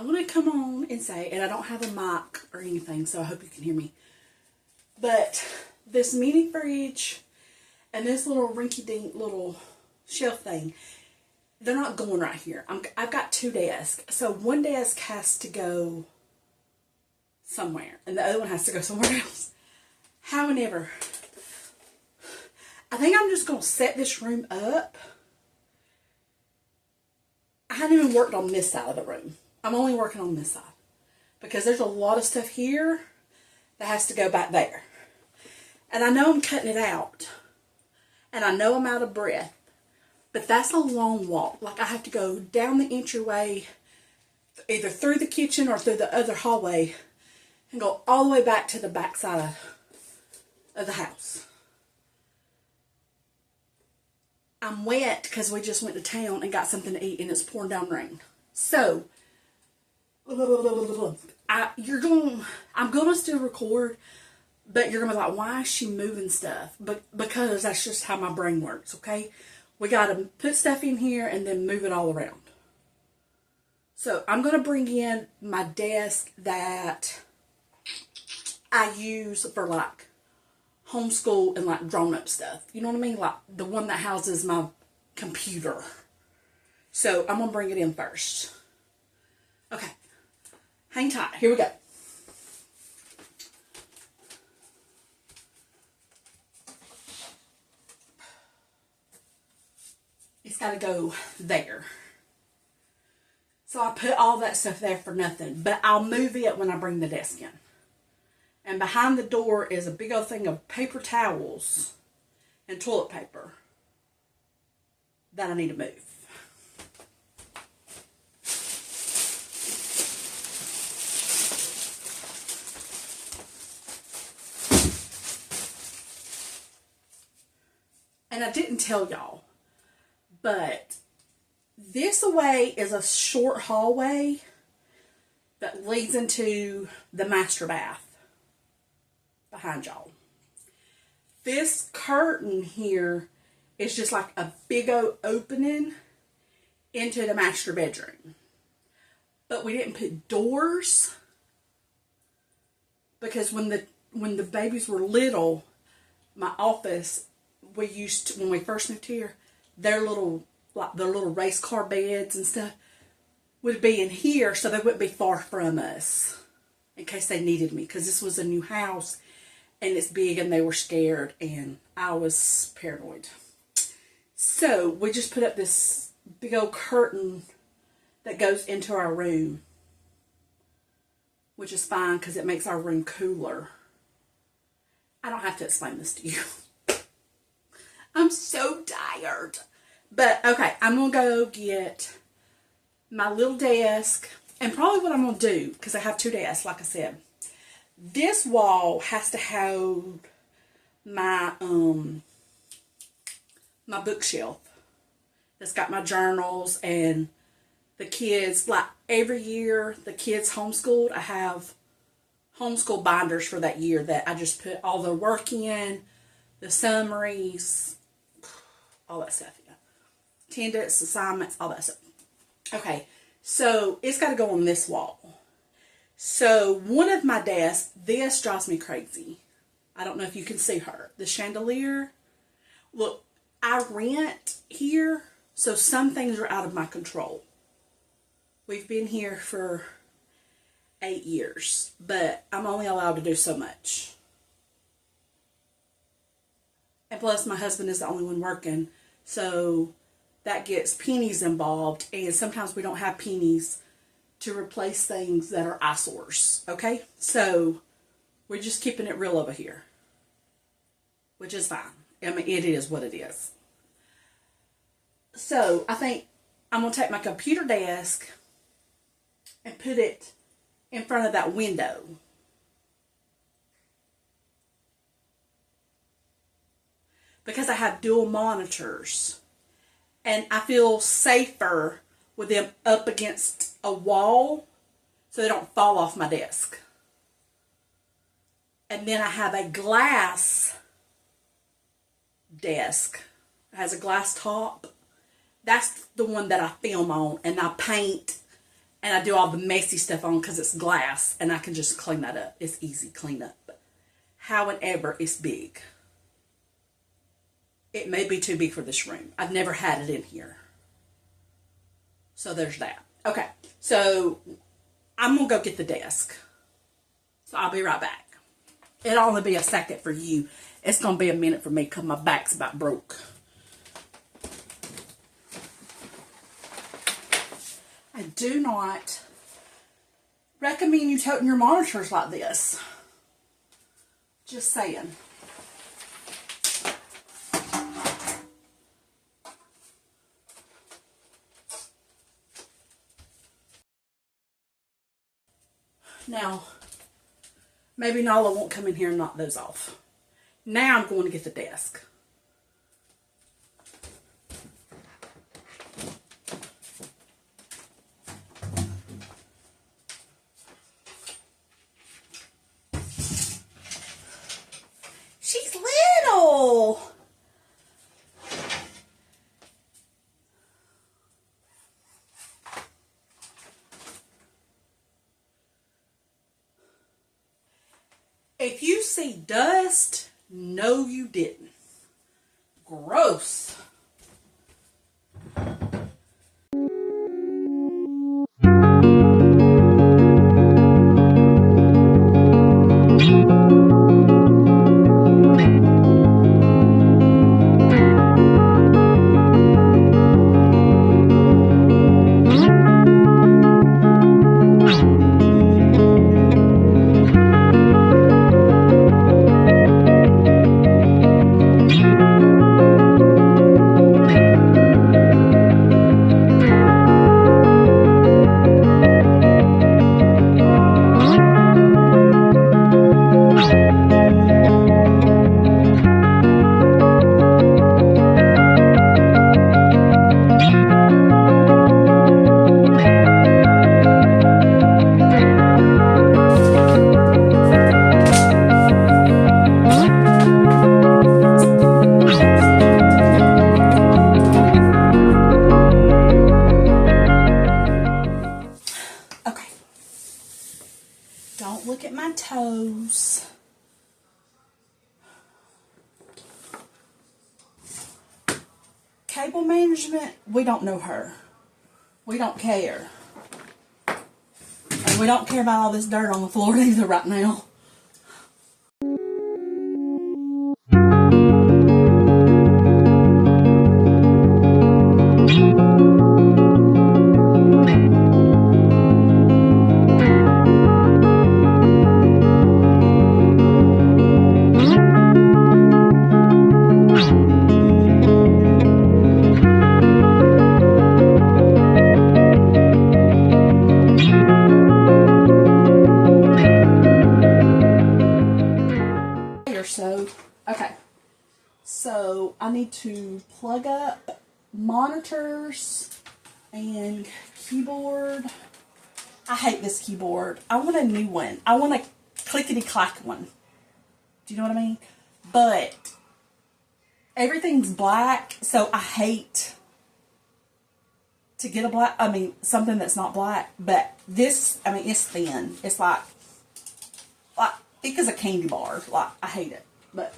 want to come on and say, and I don't have a mic or anything, so I hope you can hear me, but this mini fridge and this little rinky-dink little shelf thing, they're not going right here. I've got 2 desks, so one desk has to go somewhere, and the other one has to go somewhere else. However, I think I'm just going to set this room up. I haven't even worked on this side of the room. I'm only working on this side because there's a lot of stuff here that has to go back there. And I know I'm cutting it out. And I know I'm out of breath. But that's a long walk. Like, I have to go down the entryway, either through the kitchen or through the other hallway, and go all the way back to the back side of the house. I'm wet because we just went to town and got something to eat, and it's pouring down rain. So, I'm gonna still record, but you're gonna be like, why is she moving stuff? But because that's just how my brain works. Okay, we gotta put stuff in here and then move it all around. So I'm gonna bring in my desk that I use for like homeschool and like grown up stuff. You know what I mean? Like the one that houses my computer. So I'm gonna bring it in first. Okay. Hang tight. Here we go. It's got to go there. So I put all that stuff there for nothing. But I'll move it when I bring the desk in. And behind the door is a big old thing of paper towels and toilet paper that I need to move. And I didn't tell y'all, but this away is a short hallway that leads into the master bath behind y'all. This curtain here is just like a big old opening into the master bedroom. But we didn't put doors because when the babies were little, my office, we used to, when we first moved here, their little race car beds and stuff would be in here, so they wouldn't be far from us in case they needed me, because this was a new house and it's big and they were scared and I was paranoid. So we just put up this big old curtain that goes into our room, which is fine because it makes our room cooler. I don't have to explain this to you. I'm so tired. But, okay, I'm going to go get my little desk. And probably what I'm going to do, because I have 2 desks, like I said. This wall has to hold my, my bookshelf. That's got my journals and the kids. Like, every year, the kids homeschooled. I have homeschool binders for that year that I just put all their work in, the summaries, all that stuff, yeah. Attendance, assignments, all that stuff. Okay, so it's got to go on this wall. So one of my desks, this drives me crazy. I don't know if you can see her. The chandelier. Look, I rent here, so some things are out of my control. We've been here for 8 years, but I'm only allowed to do so much. And plus, my husband is the only one working, so that gets pennies involved, and sometimes we don't have pennies to replace things that are eyesores, okay? So, we're just keeping it real over here, which is fine. I mean, it is what it is. So, I think I'm going to take my computer desk and put it in front of that window. Because I have dual monitors. And I feel safer with them up against a wall so they don't fall off my desk. And then I have a glass desk. It has a glass top. That's the one that I film on and I paint And I do all the messy stuff on because it's glass and I can just clean that up. It's easy clean up. However, it's big. It may be too big for this room. I've never had it in here. So there's that. Okay, so I'm going to go get the desk. So I'll be right back. It'll only be a second for you. It's going to be a minute for me because my back's about broke. I do not recommend you toting your monitors like this. Just saying. Now, maybe Nala won't come in here and knock those off. Now I'm going to get the desk. She's little. If you see dust, no you didn't. Gross. Don't look at my toes. Cable management, we don't know her. We don't care. And we don't care about all this dirt on the floor either right now. So I need to plug up monitors and keyboard. I hate this keyboard. I want a new one. I want a clickety-clack one. Do you know what I mean? But everything's black, so I hate to get a black, something that's not black. But this, it's thin. It's like thick as a candy bar. Like, I hate it. But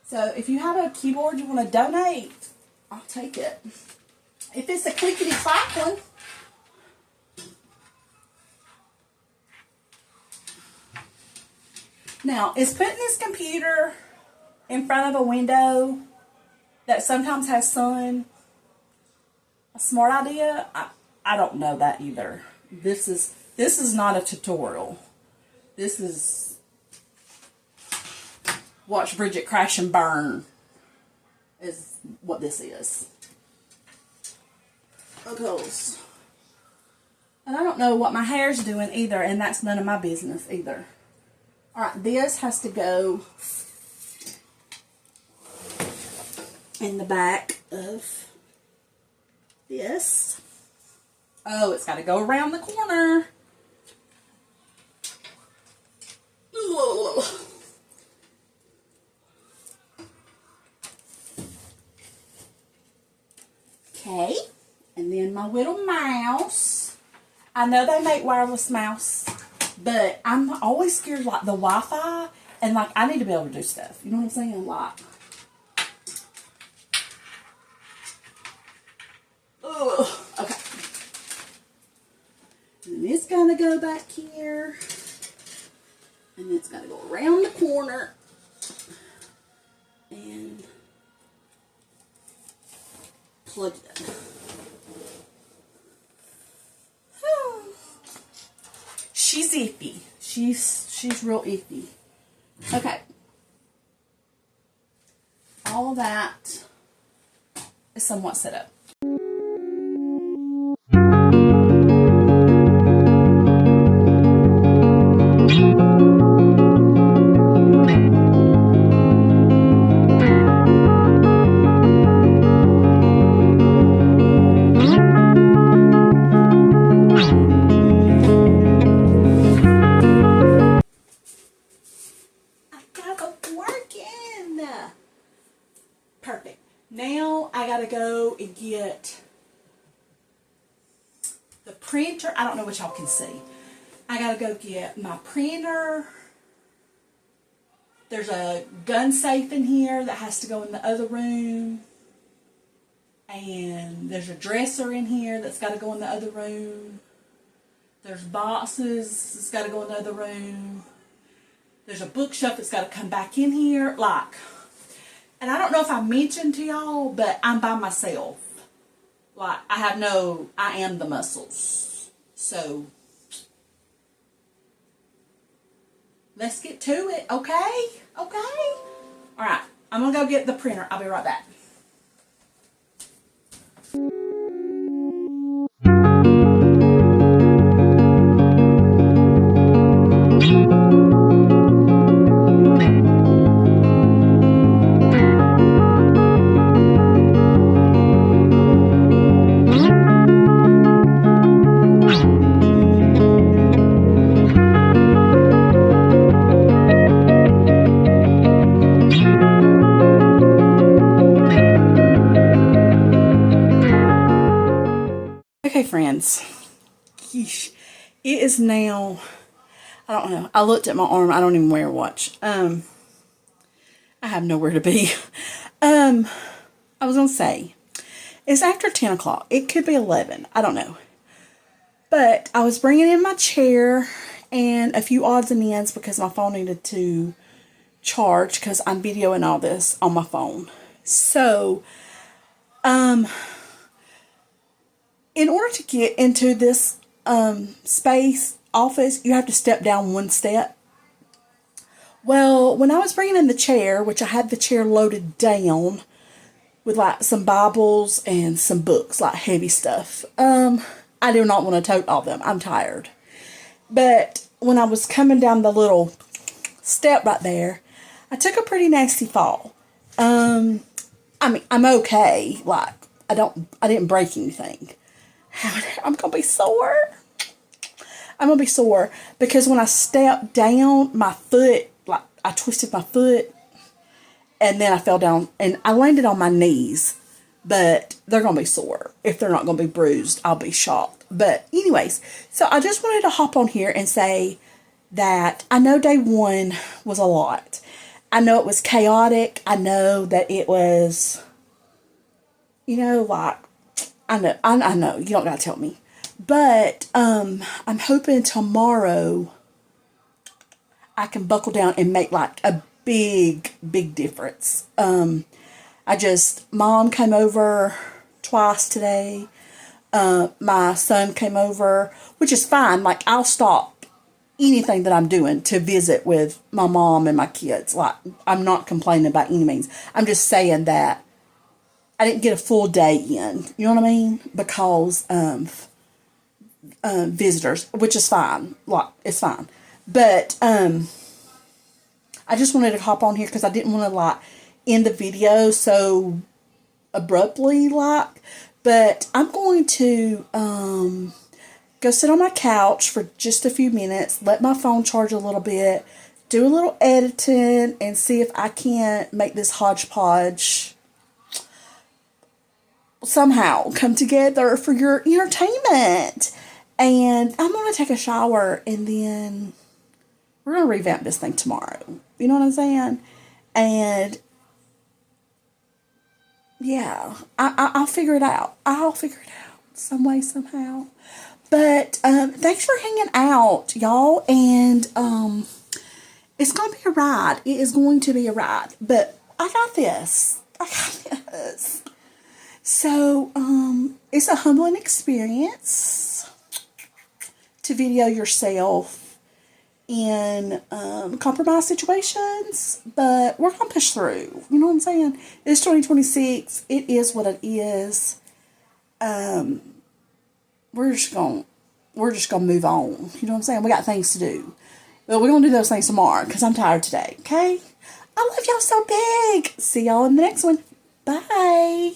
so if you have a keyboard you want to donate, I'll take it. If it's a clickety-clack one. Now, is putting this computer in front of a window that sometimes has sun a smart idea? I don't know that either. This is not a tutorial. This is watch Bridget crash and burn is what this is. Okay. And I don't know what my hair's doing either, and that's none of my business either. Alright, this has to go in the back of this. Oh, it's got to go around the corner. Okay, and then my little mouse I know they make wireless mouse, but I'm always scared like the Wi-Fi, and like I need to be able to do stuff. You know what I'm saying? Like, ugh. Okay. And it's gonna go back here, and it's gonna go around the corner, and plug it in. She's iffy. She's real iffy. Okay. All that is somewhat set up. Perfect. Now I gotta go and get the printer. I don't know what y'all can see. I gotta go get my printer. There's a gun safe in here that has to go in the other room. And there's a dresser in here that's gotta go in the other room. There's boxes that's gotta go in the other room. There's a bookshelf that's gotta come back in here. Like, and I don't know if I mentioned to y'all, but I'm by myself. Like, I am the muscles. So, let's get to it, okay? Okay? Alright, I'm gonna go get the printer. I'll be right back. Okay, friends. Yeesh. It is now, I don't know. I looked at my arm. I don't even wear a watch. I have nowhere to be. I was going to say, it's after 10 o'clock. It could be 11. I don't know. But I was bringing in my chair and a few odds and ends because my phone needed to charge because I'm videoing all this on my phone. So, in order to get into this space office, you have to step down one step. Well, when I was bringing in the chair, which I had the chair loaded down with like some Bibles and some books, like heavy stuff. I do not want to tote all of them. I'm tired. But when I was coming down the little step right there, I took a pretty nasty fall. I mean, I'm okay. Like, I didn't break anything. I'm going to be sore. I'm going to be sore because when I stepped down, my foot, like, I twisted my foot and then I fell down and I landed on my knees, but they're going to be sore. If they're not going to be bruised, I'll be shocked. But anyways, so I just wanted to hop on here and say that I know day one was a lot. I know it was chaotic. I know that it was, you know, like, I know, you don't gotta tell me. But, I'm hoping tomorrow I can buckle down and make like a big difference. Mom came over twice today. My son came over, which is fine. Like, I'll stop anything that I'm doing to visit with my mom and my kids. Like, I'm not complaining by any means. I'm just saying that I didn't get a full day in, you know what I mean? Because of visitors, which is fine. Like, it's fine. But I just wanted to hop on here because I didn't want to, like, end the video so abruptly, like. But I'm going to go sit on my couch for just a few minutes, let my phone charge a little bit, do a little editing, and see if I can't make this hodgepodge somehow come together for your entertainment. And I'm going to take a shower and then we're going to revamp this thing tomorrow. You know what I'm saying? And yeah, I'll figure it out. I'll figure it out some way, somehow. But thanks for hanging out, y'all. And it's going to be a ride. It is going to be a ride. But I got this. I got this. So it's a humbling experience to video yourself in compromised situations, but we're gonna push through. You know what I'm saying? It's 2026. It is what it is. We're just gonna move on. You know what I'm saying? We got things to do, but we're gonna do those things tomorrow because I'm tired today. Okay? I love y'all so big. See y'all in the next one. Bye.